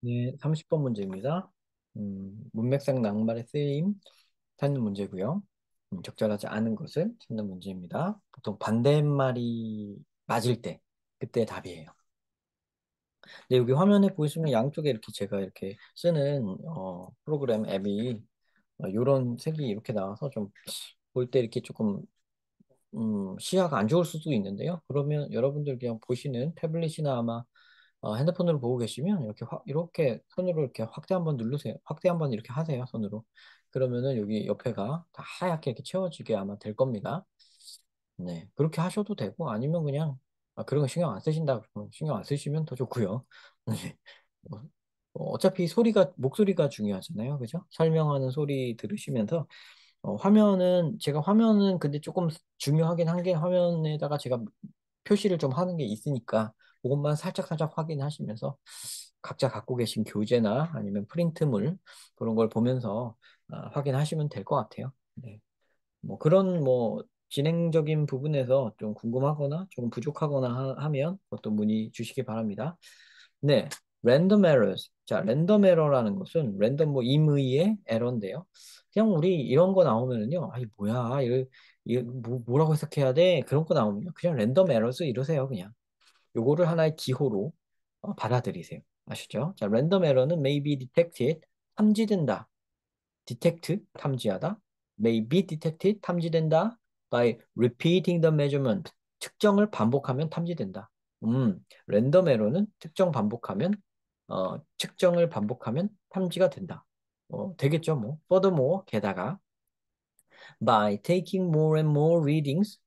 네, 30번 문제입니다. 문맥상 낭말의 쓰임 찾는 문제고요. 적절하지 않은 것을 찾는 문제입니다. 보통 반대말이 맞을 때, 그때 답이에요. 근데 여기 화면에 보시면 양쪽에 이렇게 제가 이렇게 쓰는 프로그램 앱이 이런 색이 이렇게 나와서 좀 볼 때 이렇게 조금 시야가 안 좋을 수도 있는데요. 그러면 여러분들 그냥 보시는 태블릿이나 아마 핸드폰으로 보고 계시면 이렇게 손으로 이렇게 확대 한번 누르세요. 확대 한번 이렇게 하세요, 손으로. 그러면은 여기 옆에가 다 하얗게 이렇게 채워지게 아마 될 겁니다. 네, 그렇게 하셔도 되고 아니면 그냥 그런 거 신경 안 쓰신다 그러면 신경 안 쓰시면 더 좋고요. 네. 뭐, 어차피 목소리가 중요하잖아요, 그죠? 설명하는 소리 들으시면서 제가 화면은 근데 조금 중요하긴 한 게 화면에다가 제가 표시를 좀 하는 게 있으니까 그것만 살짝살짝 확인하시면서 각자 갖고 계신 교재나 아니면 프린트물 그런 걸 보면서 확인하시면 될 것 같아요. 네. 뭐 그런 뭐 진행적인 부분에서 좀 궁금하거나 조금 부족하거나 하면 그것도 문의 주시기 바랍니다. 네, 랜덤 에러스. 자, 랜덤 에러라는 것은 랜덤 뭐 임의의 에러인데요. 그냥 우리 이런 거 나오면은요, 아이 뭐야, 뭐라고 해석해야 돼? 그런 거 나오면요, 그냥 랜덤 에러스 이러세요, 그냥. 요거를 하나의 기호로 받아들이세요. 아시죠? 자, 랜덤 에러는 may be detected, 탐지된다. detect, 탐지하다. may be detected, 탐지된다. by repeating the measurement, 측정을 반복하면 탐지된다. 랜덤 에러는 측정을 반복하면 탐지가 된다. 되겠죠, 뭐. furthermore, 게다가 by taking more and more readings,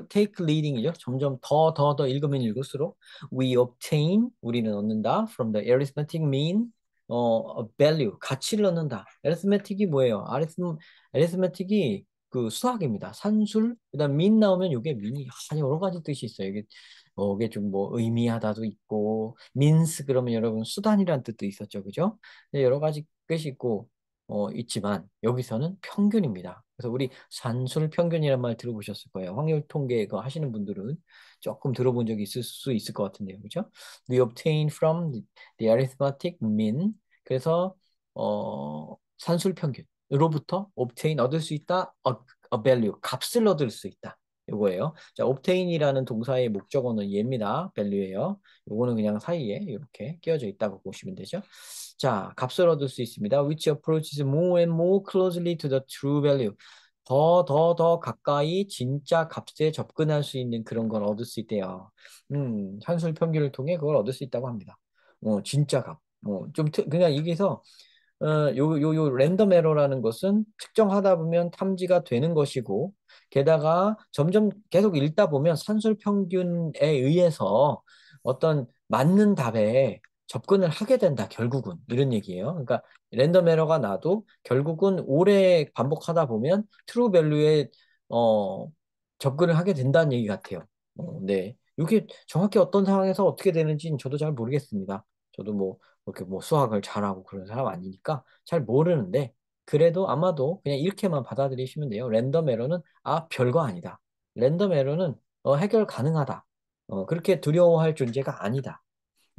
take reading이죠. 점점 더 읽으면 읽을수록 우리는 얻는다 from the arithmetic mean, a value, 가치를 얻는다. arithmetic이 뭐예요? arithmetic이 그 수학입니다. 산술, 그다음 mean 나오면 이게 mean이 여러 가지 뜻이 있어요. 이게 좀 뭐 의미하다도 있고 means 그러면 여러분 수단이란 뜻도 있었죠, 그죠? 여러 가지 뜻이 있고 있지만 여기서는 평균입니다. 그래서 우리 산술 평균이란 말 들어보셨을 거예요. 확률 통계 그 하시는 분들은 조금 들어본 적이 있을 수 있을 것 같은데요. 그죠? We obtain from the arithmetic mean. 그래서 산술 평균으로부터 obtain 얻을 수 있다. A value 값을 얻을 수 있다. 이거예요. 자, obtain이라는 동사의 목적어는 얘입니다. value예요. 요거는 그냥 사이에 이렇게 끼워져 있다고 보시면 되죠. 자, 값을 얻을 수 있습니다. Which approaches more and more closely to the true value. 더 가까이 진짜 값에 접근할 수 있는 그런 걸 얻을 수 있대요. 산술 평균을 통해 그걸 얻을 수 있다고 합니다. 진짜 값. 그냥 여기서 요 랜덤 에러라는 것은 측정하다 보면 탐지가 되는 것이고, 게다가 점점 계속 읽다 보면 산술 평균에 의해서 어떤 맞는 답에 접근을 하게 된다, 결국은. 이런 얘기예요. 그러니까 랜덤 에러가 나도 결국은 오래 반복하다 보면 트루 밸류에 어, 접근을 하게 된다는 얘기 같아요. 네. 이게 정확히 어떤 상황에서 어떻게 되는지는 저도 잘 모르겠습니다. 저도 뭐 이렇게 뭐 수학을 잘하고 그런 사람 아니니까 잘 모르는데 그래도 아마도 그냥 이렇게만 받아들이시면 돼요. 랜덤 에러는 별거 아니다. 랜덤 에러는 해결 가능하다. 그렇게 두려워할 존재가 아니다.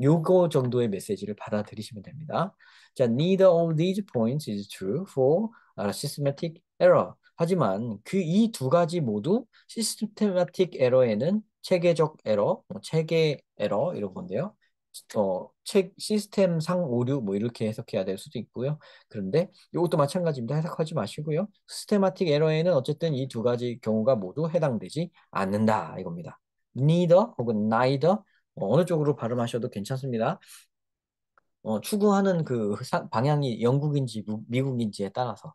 요거 정도의 메시지를 받아들이시면 됩니다. 자, neither of these points is true for a systematic error. 하지만 그 이 두 가지 모두 systematic error에는 체계적 에러, 체계 에러 이런 건데요. 시스템상 오류 뭐 이렇게 해석해야 될 수도 있고요. 그런데 이것도 마찬가지입니다. 해석하지 마시고요. 시스테마틱 에러에는 어쨌든 이 두 가지 경우가 모두 해당되지 않는다 이겁니다. neither 혹은 neither 어느 쪽으로 발음하셔도 괜찮습니다. 추구하는 그 방향이 영국인지 미국인지에 따라서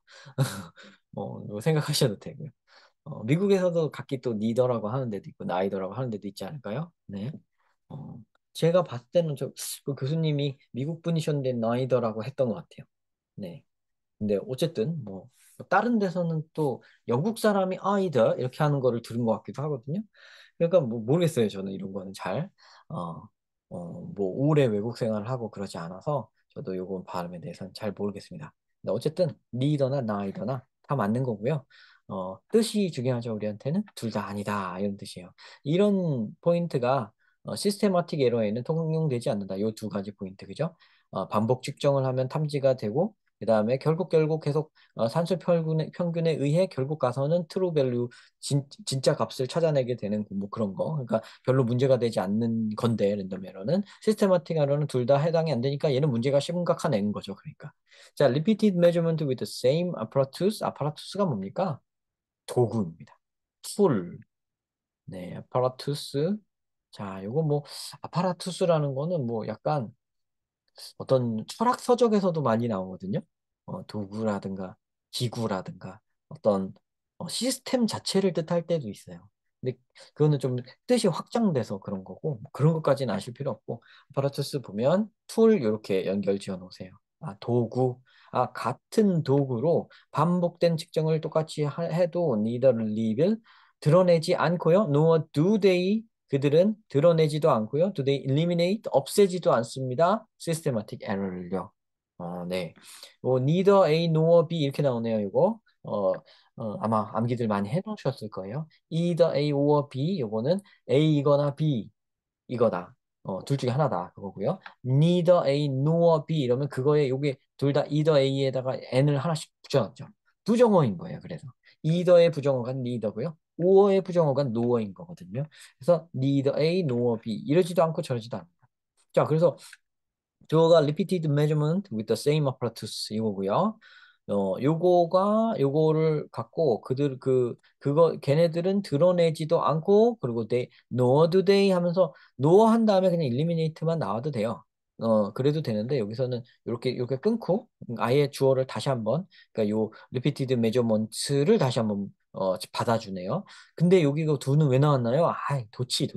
뭐 생각하셔도 되고요. 미국에서도 각기 또 니더라고 하는 데도 있고 나이더라고 하는 데도 있지 않을까요? 네. 어, 제가 봤을 때는 그 교수님이 미국 분이셨는데 나이더라고 했던 것 같아요. 네. 근데 어쨌든 뭐 다른 데서는 또 영국 사람이 아이더 이렇게 하는 거를 들은 것 같기도 하거든요. 그러니까 뭐 모르겠어요. 저는 이런 거는 잘. 어, 뭐 오래 외국 생활을 하고 그러지 않아서 저도 요건 발음에 대해서는 잘 모르겠습니다. 근데 어쨌든 리더나 나이더나 다 맞는 거고요. 뜻이 중요하죠. 우리한테는 둘 다 아니다 이런 뜻이에요. 이런 포인트가 시스테마틱 에러에는 통용되지 않는다. 요 두 가지 포인트 그죠? 반복 측정을 하면 탐지가 되고 그다음에 결국 계속 산술 평균에 의해 결국 가서는 트루 밸류 진짜 값을 찾아내게 되는 뭐 그런 거. 그러니까 별로 문제가 되지 않는 건데 랜덤 에러는 시스테마틱 에러는 둘 다 해당이 안 되니까 얘는 문제가 심각한 애인 거죠. 그러니까 자, repeated measurement with the same apparatus. apparatus가 뭡니까? 도구입니다. 툴. 네, apparatus. 자, 요거 뭐 apparatus라는 거는 뭐 약간 어떤 철학 서적에서도 많이 나오거든요. 도구라든가 기구라든가 어떤 시스템 자체를 뜻할 때도 있어요. 근데 그거는 좀 뜻이 확장돼서 그런 거고 뭐 그런 것까지는 아실 필요 없고 아파라투스 보면 툴 이렇게 연결 지어 놓으세요. 도구. 같은 도구로 반복된 측정을 똑같이 해도 neither reveal 드러내지 않고요. nor do they 그들은 드러내지도 않고요. Do they eliminate? 없애지도 않습니다. systematic error를요. 네. neither A nor B 이렇게 나오네요. 이거. 아마 암기들 많이 해놓으셨을 거예요. either A or B 요거는 A이거나 B 이거다. 둘 중에 하나다. 그거고요. neither A nor B 이러면 그거에 요게 둘 다 either A에다가 N을 하나씩 붙여놨죠. 부정어인 거예요. 그래서 either의 부정어가 neither고요. or의 부정어가 nor인 거거든요. 그래서 neither A nor B 이러지도 않고 저러지도 않는다. 자, 그래서 저거가 repeated measurement with the same apparatus 이거고요. 요거를 갖고 걔네들은 드러내지도 않고 그리고 nor do they 하면서 nor 한 다음에 그냥 eliminate만 나와도 돼요. 그래도 되는데 여기서는 이렇게 끊고 아예 주어를 다시 한번 그러니까 요 repeated measurement를 다시 한번 받아주네요. 근데 여기 그 두는 왜 나왔나요? 도치.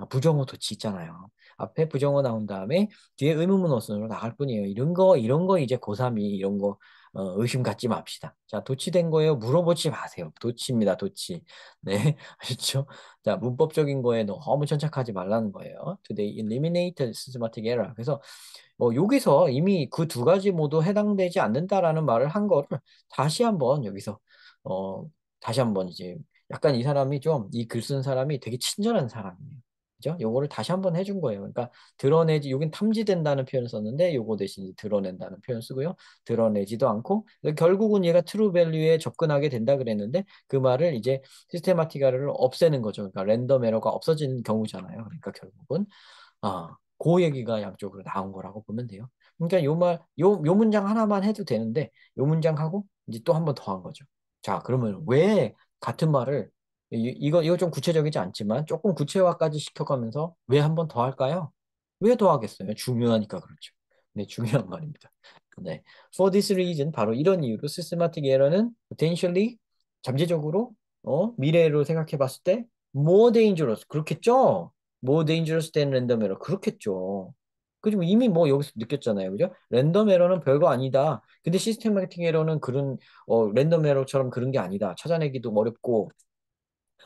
부정어 도치 있잖아요. 앞에 부정어 나온 다음에 뒤에 의문문 어순으로 나갈 뿐이에요. 이런 거 이제 고3이 이런 거 의심 갖지 맙시다. 자, 도치된 거예요? 물어보지 마세요. 도치입니다, 도치. 네, 아셨죠? 자, 문법적인 거에 너무 천착하지 말라는 거예요. Today eliminated systematic error. 그래서 여기서 이미 그 두 가지 모두 해당되지 않는다라는 말을 한 거를 다시 한번 여기서 다시 한번 이제 약간 이 사람이 좀 이 글 쓴 사람이 되게 친절한 사람이에요. 그죠? 요거를 다시 한번 해준 거예요. 그러니까 드러내지, 여긴 탐지된다는 표현을 썼는데 요거 대신 이제 드러낸다는 표현 쓰고요. 드러내지도 않고 결국은 얘가 트루 밸류에 접근하게 된다 그랬는데 그 말을 이제 시스테마틱 에러를 없애는 거죠. 그러니까 랜덤 에러가 없어지는 경우잖아요. 그러니까 결국은 그 얘기가 양쪽으로 나온 거라고 보면 돼요. 그러니까 요 문장 하나만 해도 되는데 요 문장하고 이제 또 한 번 더 한 거죠. 자, 그러면 왜 같은 말을 이거 좀 구체적이지 않지만 조금 구체화까지 시켜가면서 왜 한 번 더 할까요? 왜 더 하겠어요? 중요하니까 그렇죠. 네, 중요한 말입니다. 네. For this reason, 바로 이런 이유로 systematic error는 potentially 잠재적으로 미래로 생각해 봤을 때 more dangerous 그렇겠죠? more dangerous than random error 그렇겠죠. 그죠? 이미 뭐 여기서 느꼈잖아요. 그죠? 랜덤 에러는 별거 아니다. 근데 시스테마틱 에러는 그런 랜덤 에러처럼 그런 게 아니다. 찾아내기도 어렵고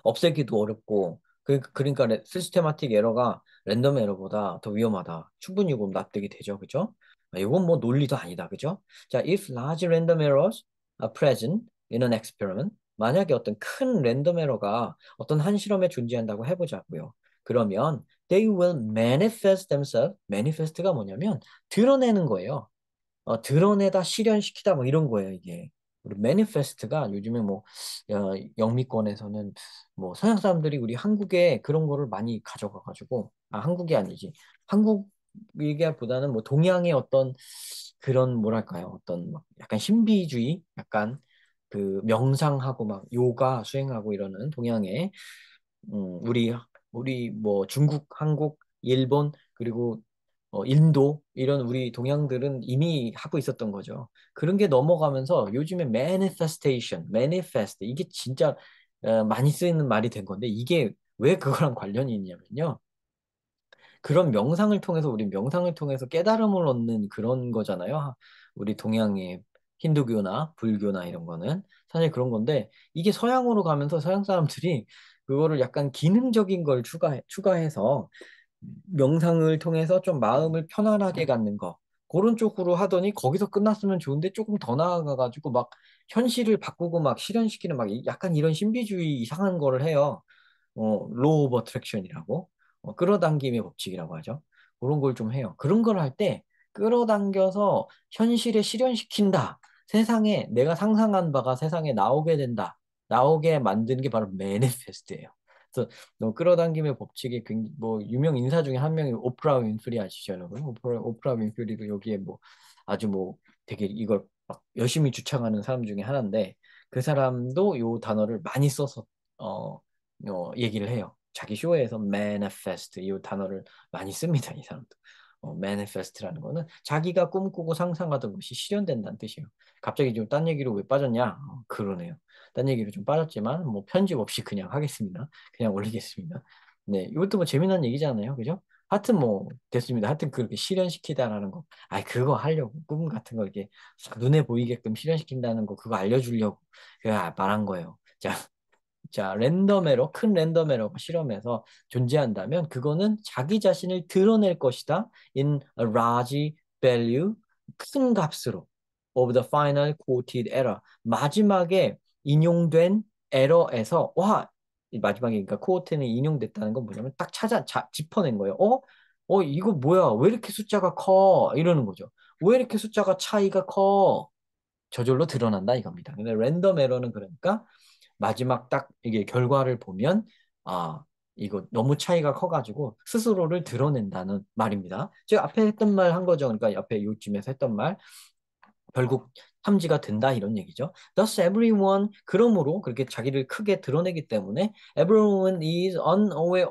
없애기도 어렵고 그러니까 시스테마틱 에러가 랜덤 에러보다 더 위험하다. 충분히 그럼 납득이 되죠. 그죠? 이건 뭐 논리도 아니다. 그죠? 자, if large random errors are present in an experiment 만약에 어떤 큰 랜덤 에러가 어떤 한 실험에 존재한다고 해보자고요. 그러면 they will manifest themselves. manifest가 뭐냐면 드러내는 거예요. 드러내다 실현시키다 뭐 이런 거예요 이게. 우리 매니페스트가 요즘에 뭐 영미권에서는 뭐 서양 사람들이 우리 한국에 그런 거를 많이 가져가 가지고 한국이 아니지 한국이기보다는 뭐 동양의 어떤 그런 뭐랄까요 어떤 막 약간 신비주의 약간 그 명상하고 막 요가 수행하고 이러는 동양의 우리 뭐 중국, 한국, 일본 그리고 인도 이런 우리 동양들은 이미 하고 있었던 거죠. 그런 게 넘어가면서 요즘에 manifestation, manifest 이게 진짜 많이 쓰이는 말이 된 건데 이게 왜 그거랑 관련이 있냐면요. 그런 명상을 통해서 우리 명상을 통해서 깨달음을 얻는 그런 거잖아요. 우리 동양의 힌두교나 불교나 이런 거는 사실 그런 건데 이게 서양으로 가면서 서양 사람들이 그거를 약간 기능적인 걸 추가해서 명상을 통해서 좀 마음을 편안하게 갖는 거 그런 쪽으로 하더니 거기서 끝났으면 좋은데 조금 더 나아가가지고 막 현실을 바꾸고 막 실현시키는 막 약간 이런 신비주의 이상한 거를 해요. 로우 오브 어트랙션이라고 끌어당김의 법칙이라고 하죠. 그런 걸 좀 해요. 그런 걸 할 때 끌어당겨서 현실에 실현시킨다. 세상에 내가 상상한 바가 세상에 나오게 된다. 나오게 만드는 게 바로 매니페스트예요. 그래서 끌어당김의 법칙이 뭐 유명 인사 중에 한 명이 오프라 윈프리 아시죠, 여러분? 오프라 윈프리도 여기에 뭐 아주 뭐 되게 이걸 막 열심히 주창하는 사람 중에 하나인데 그 사람도 요 단어를 많이 써서 얘기를 해요. 자기 쇼에서 manifest 이 단어를 많이 씁니다, 이 사람도. manifest라는 거는 자기가 꿈꾸고 상상하던 것이 실현된다는 뜻이에요. 갑자기 좀 딴 얘기로 왜 빠졌냐? 그러네요. 딴 얘기로 좀 빠졌지만 뭐 편집 없이 그냥 하겠습니다. 그냥 올리겠습니다. 네, 이것도 뭐 재미난 얘기잖아요, 그죠? 하여튼 뭐 됐습니다. 하여튼 그렇게 실현시키다라는 거, 그거 하려고 꿈 같은 거 이렇게 눈에 보이게끔 실현시킨다는 거 그거 알려주려고 그냥 말한 거예요. 자, 랜덤 에러, 큰 랜덤 에러가 실험에서 존재한다면 그거는 자기 자신을 드러낼 것이다. In a large value, 큰 값으로. Of the final quoted error. 마지막에 인용된 에러에서 이 마지막에 그러니까 quote는 인용됐다는 건 뭐냐면 딱 짚어낸 거예요. 이거 뭐야? 왜 이렇게 숫자가 커? 이러는 거죠. 왜 이렇게 숫자가 차이가 커? 저절로 드러난다 이겁니다. 근데 랜덤 에러는 그러니까 마지막 딱 이게 결과를 보면 이거 너무 차이가 커가지고 스스로를 드러낸다는 말입니다. 제가 앞에 했던 말 한 거죠. 그러니까 옆에 요쯤에서 했던 말 결국 탐지가 된다 이런 얘기죠. Thus everyone 그러므로 그렇게 자기를 크게 드러내기 때문에 everyone is unaware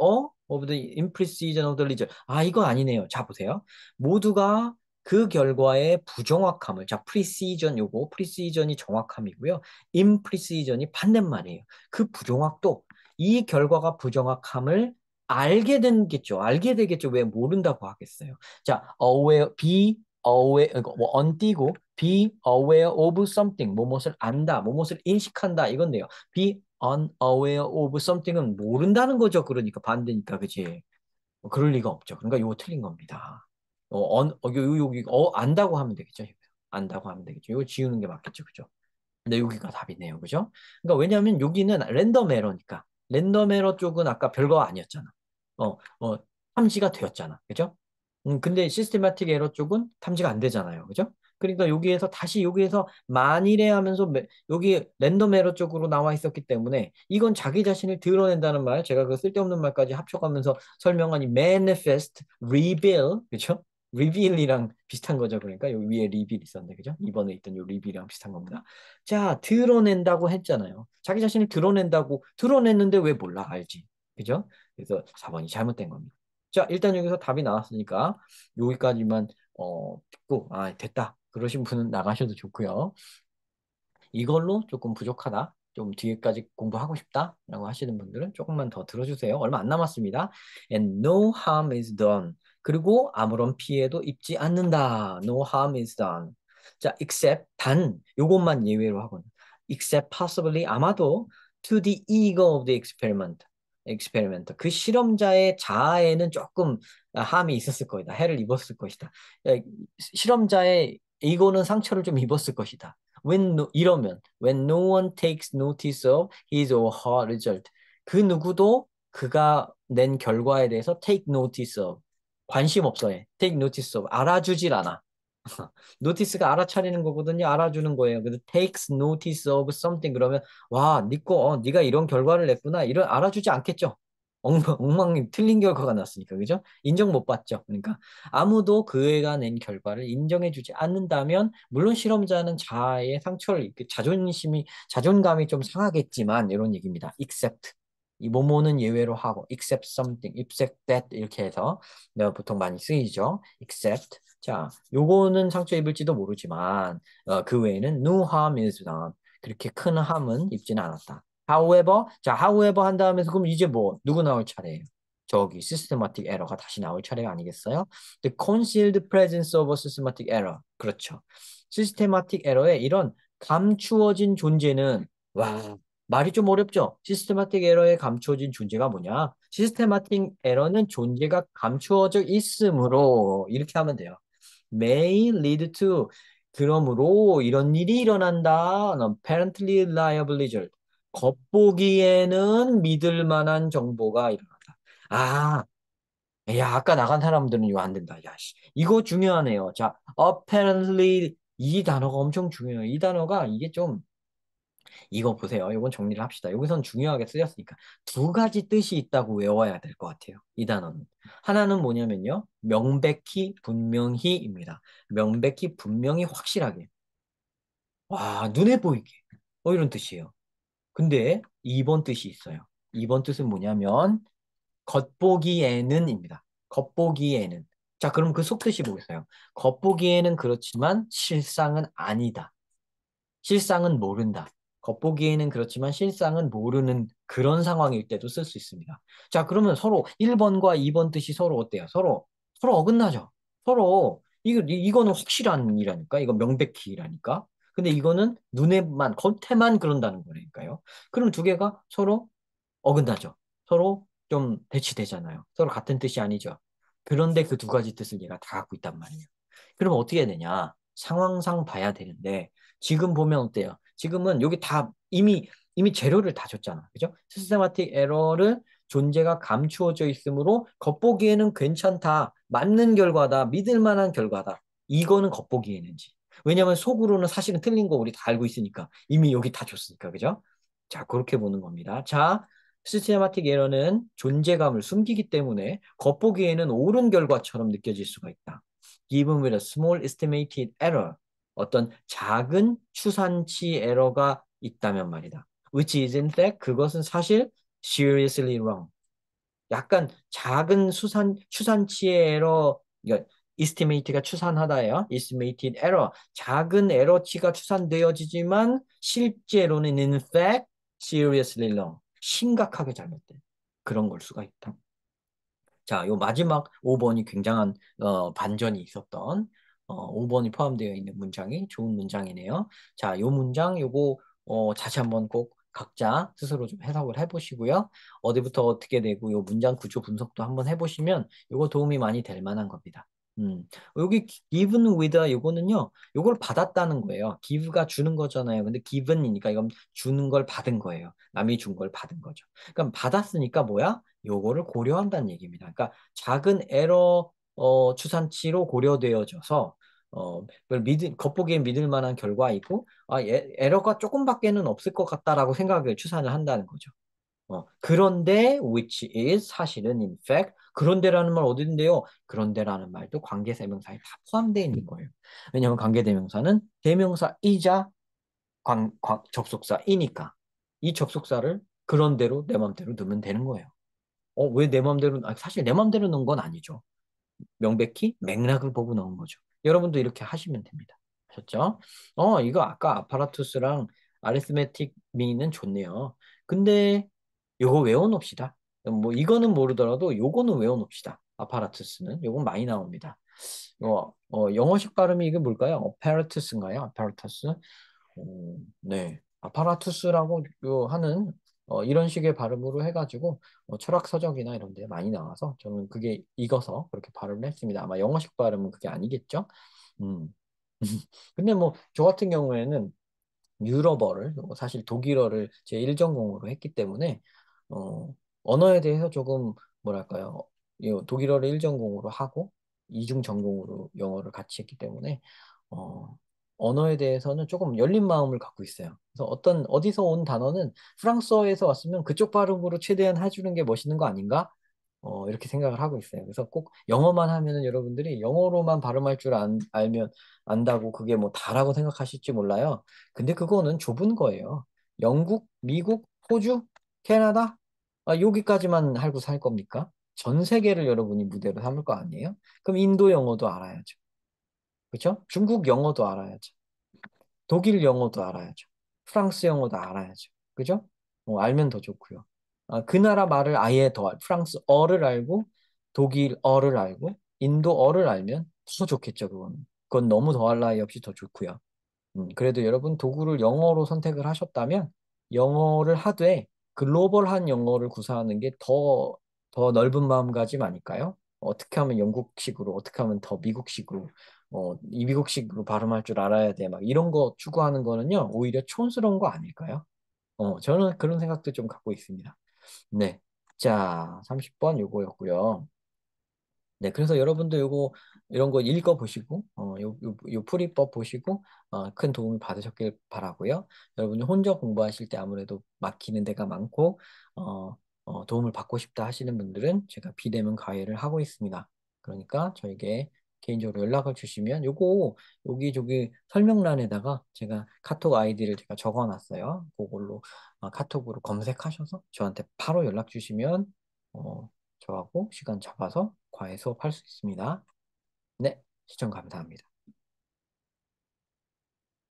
of the imprecision of the result. 이거 아니네요. 자 보세요. 모두가 그 결과의 부정확함을 precision 요거 precision이 정확함이고요. imprecision이 반대말이에요. 그 부정확도 이 결과가 부정확함을 알게 되겠죠. 알게 되겠죠. 왜 모른다고 하겠어요. 자, aware, be aware, 뭐 언띄고 be aware of something, 뭐뭇을 안다, 뭐뭇을 인식한다 이건데요. be unaware of something은 모른다는 거죠. 그러니까 반대니까, 그치? 그럴 리가 없죠. 그러니까 이거 틀린 겁니다. 안다고 하면 되겠죠. 안다고 하면 되겠죠. 이거 지우는 게 맞겠죠. 그죠? 근데 여기가 답이네요. 그죠? 그러니까 왜냐하면 여기는 랜덤 에러니까. 랜덤 에러 쪽은 아까 별거 아니었잖아. 어, 어, 탐지가 되었잖아. 그죠? 근데 시스테마틱 에러 쪽은 탐지가 안 되잖아요. 그죠? 그러니까 여기에서 만일에 하면서 여기 랜덤 에러 쪽으로 나와 있었기 때문에 이건 자기 자신을 드러낸다는 말, 제가 그 쓸데없는 말까지 합쳐가면서 설명한 이 manifest, reveal, 그죠? reveal이랑 비슷한 거죠. 그러니까 여기 위에 reveal 있었는데, 그죠? 이번에 있던 요 reveal이랑 비슷한 겁니다. 자, 드러낸다고 했잖아요. 자기 자신을 드러냈는데 왜 몰라? 알지. 그죠? 그래서 4번이 잘못된 겁니다. 자, 일단 여기서 답이 나왔으니까 여기까지만 듣고 됐다. 그러신 분은 나가셔도 좋고요. 이걸로 조금 부족하다. 좀 뒤에까지 공부하고 싶다. 라고 하시는 분들은 조금만 더 들어주세요. 얼마 안 남았습니다. And no harm is done. 그리고 아무런 피해도 입지 않는다. No harm is done. 자, except 요것만 예외로 하거든. except possibly 아마도 to the ego of the experiment. 그 실험자의 자아에는 조금 함이 있었을 것이다. 해를 입었을 것이다. 실험자의 이거는 상처를 좀 입었을 것이다. 이러면 when no one takes notice of his or her result 그 누구도 그가 낸 결과에 대해서 take notice of 관심 없어 해. take notice of 알아주질 않아. 노티스가 알아차리는 거거든요. 알아주는 거예요. 그래서 takes notice of something 그러면 네가 이런 결과를 냈구나. 이런 알아주지 않겠죠. 틀린 결과가 났으니까 그죠? 인정 못 받죠. 그러니까 아무도 그 애가 낸 결과를 인정해주지 않는다면 물론 실험자는 자아의 상처를 자존감이 좀 상하겠지만 이런 얘기입니다. except 이 뭐뭐는 예외로 하고 except something, except that 이렇게 해서 내가 보통 많이 쓰이죠. except 요거는 상처 입을지도 모르지만 그 외에는 no harm is done. 그렇게 큰 함은 입지는 않았다. however 한 다음에서 그럼 이제 뭐 누구 나올 차례예요? 저기 systematic error가 다시 나올 차례가 아니겠어요? The concealed presence of a systematic error. 그렇죠. systematic error의 이런 감추어진 존재는 말이 좀 어렵죠? 시스테마틱 에러의 감추어진 존재가 뭐냐? 시스테마틱 에러는 존재가 감추어져 있으므로 이렇게 하면 돼요. may lead to 그러므로 이런 일이 일어난다. apparently reliable result. 겉보기에는 믿을 만한 정보가 일어난다. 아, 야, 아까 나간 사람들은 이거 안 된다. 야, 씨. 이거 중요하네요. 자, apparently 이 단어가 엄청 중요해요. 이 단어가 이게 좀 이거 보세요. 이건 정리를 합시다. 여기선 중요하게 쓰였으니까 두 가지 뜻이 있다고 외워야 될 것 같아요. 이 단어는. 하나는 뭐냐면요. 명백히 분명히입니다. 명백히 분명히 확실하게. 와, 눈에 보이게. 이런 뜻이에요. 근데 2번 뜻이 있어요. 2번 뜻은 뭐냐면 겉보기에는입니다. 겉보기에는. 자, 그럼 그 속뜻이 뭐겠어요? 겉보기에는 그렇지만 실상은 아니다. 실상은 모른다. 겉보기에는 그렇지만 실상은 모르는 그런 상황일 때도 쓸 수 있습니다. 자, 그러면 서로 1번과 2번 뜻이 서로 어때요? 서로 어긋나죠? 서로, 이거는 확실한 이라니까? 이거 명백히라니까? 근데 이거는 눈에만, 겉에만 그런다는 거니까요. 그럼 두 개가 서로 어긋나죠. 서로 좀 대치되잖아요. 서로 같은 뜻이 아니죠. 그런데 그 두 가지 뜻을 얘가 다 갖고 있단 말이에요. 그럼 어떻게 해야 되냐? 상황상 봐야 되는데 지금 보면 어때요? 지금은 여기 다 이미 재료를 다 줬잖아. 그죠? 시스테마틱 에러를 존재가 감추어져 있으므로 겉보기에는 괜찮다. 맞는 결과다. 믿을 만한 결과다. 이거는 겉보기에는지. 왜냐면 속으로는 사실은 틀린 거 우리 다 알고 있으니까. 이미 여기 다 줬으니까. 그죠? 자, 그렇게 보는 겁니다. 자, 시스테마틱 에러는 존재감을 숨기기 때문에 겉보기에는 옳은 결과처럼 느껴질 수가 있다. Given with a small estimated error. 어떤 작은 추산치 에러가 있다면 말이다. Which is in fact 그것은 사실 seriously wrong. 약간 작은 추산치의 에러, 그러니까 estimate가 추산하다예요. estimated error. 작은 에러치가 추산되어지지만 실제로는 in fact seriously wrong. 심각하게 잘못된 그런 걸 수가 있다. 자, 요 마지막 5번이 굉장한 반전이 있었던 5번이 포함되어 있는 문장이 좋은 문장이네요. 자, 요 문장 요거 다시 한번 꼭 각자 스스로 좀 해석을 해보시고요. 어디부터 어떻게 되고 요 문장 구조 분석도 한번 해보시면 요거 도움이 많이 될 만한 겁니다. 여기 given with 요거는요. 요걸 받았다는 거예요. give가 주는 거잖아요. 근데 given이니까 이건 주는 걸 받은 거예요. 남이 준 걸 받은 거죠. 그럼 받았으니까 뭐야? 요거를 고려한다는 얘기입니다. 그러니까 작은 에러 추산치로 고려되어져서 그걸 겉보기엔 믿을 만한 결과이고 에러가 조금밖에는 없을 것 같다라고 생각을 추산을 한다는 거죠. 그런데 which is 사실은 in fact 그런데라는 말 어딘데요? 그런데라는 말도 관계대명사에 다 포함되어 있는 거예요. 왜냐하면 관계대명사는 대명사이자 접속사이니까 이 접속사를 그런대로 내 맘대로 넣으면 되는 거예요. 왜 내 맘대로, 사실 내 맘대로 넣은 건 아니죠. 명백히 맥락을 보고 넣은 거죠. 여러분도 이렇게 하시면 됩니다. 아셨죠? 이거 아까 아파라투스랑 아리스메틱 미는 좋네요. 근데 요거 외워놓읍시다. 뭐 이거는 모르더라도 요거는 외워놓읍시다. 아파라투스는 요건 많이 나옵니다. 영어식 발음이 이게 뭘까요? 아파라투스인가요? 아파라투스? 네. 아파라투스라고 하는 이런 식의 발음으로 해가지고 철학 서적이나 이런 데 많이 나와서 저는 그게 익어서 그렇게 발음을 했습니다. 아마 영어식 발음은 그게 아니겠죠? 음. 근데 뭐 저 같은 경우에는 유럽어를 사실 독일어를 제 1전공으로 했기 때문에 언어에 대해서 조금 뭐랄까요? 이 독일어를 1전공으로 하고 이중 전공으로 영어를 같이 했기 때문에 어, 언어에 대해서는 조금 열린 마음을 갖고 있어요. 그래서 어디서 온 단어는 프랑스어에서 왔으면 그쪽 발음으로 최대한 해주는 게 멋있는 거 아닌가? 이렇게 생각을 하고 있어요. 그래서 꼭 영어만 하면은 여러분들이 영어로만 발음할 줄 알면 안다고 그게 뭐 다라고 생각하실지 몰라요. 근데 그거는 좁은 거예요. 영국, 미국, 호주, 캐나다? 여기까지만 알고 살 겁니까? 전 세계를 여러분이 무대로 삼을 거 아니에요? 그럼 인도 영어도 알아야죠. 그렇죠? 중국 영어도 알아야죠. 독일 영어도 알아야죠. 프랑스 영어도 알아야죠. 그죠? 알면 더 좋고요. 그 나라 말을 아예 프랑스어를 알고 독일어를 알고 인도어를 알면 더 좋겠죠, 그건. 그건 너무 더할 나위 없이 더 좋고요. 그래도 여러분 도구를 영어로 선택을 하셨다면 영어를 하되 글로벌한 영어를 구사하는 게 더 넓은 마음가짐 아닐까요? 어떻게 하면 영국식으로, 어떻게 하면 더 미국식으로, 이 미국식으로 발음할 줄 알아야 돼. 막 이런 거 추구하는 거는요, 오히려 촌스러운 거 아닐까요? 저는 그런 생각도 좀 갖고 있습니다. 네. 자, 30번 요거였고요. 네, 그래서 여러분도 이런 거 읽어보시고, 요 풀이법 보시고, 큰 도움을 받으셨길 바라고요. 여러분이 혼자 공부하실 때 아무래도 막히는 데가 많고, 어, 도움을 받고 싶다 하시는 분들은 제가 비대면 과외를 하고 있습니다. 그러니까 저에게 개인적으로 연락을 주시면 여기 저기 설명란에다가 제가 카톡 아이디를 제가 적어놨어요. 그걸로 카톡으로 검색하셔서 저한테 바로 연락 주시면 어, 저하고 시간 잡아서 과외 수업할 수 있습니다. 네, 시청 감사합니다.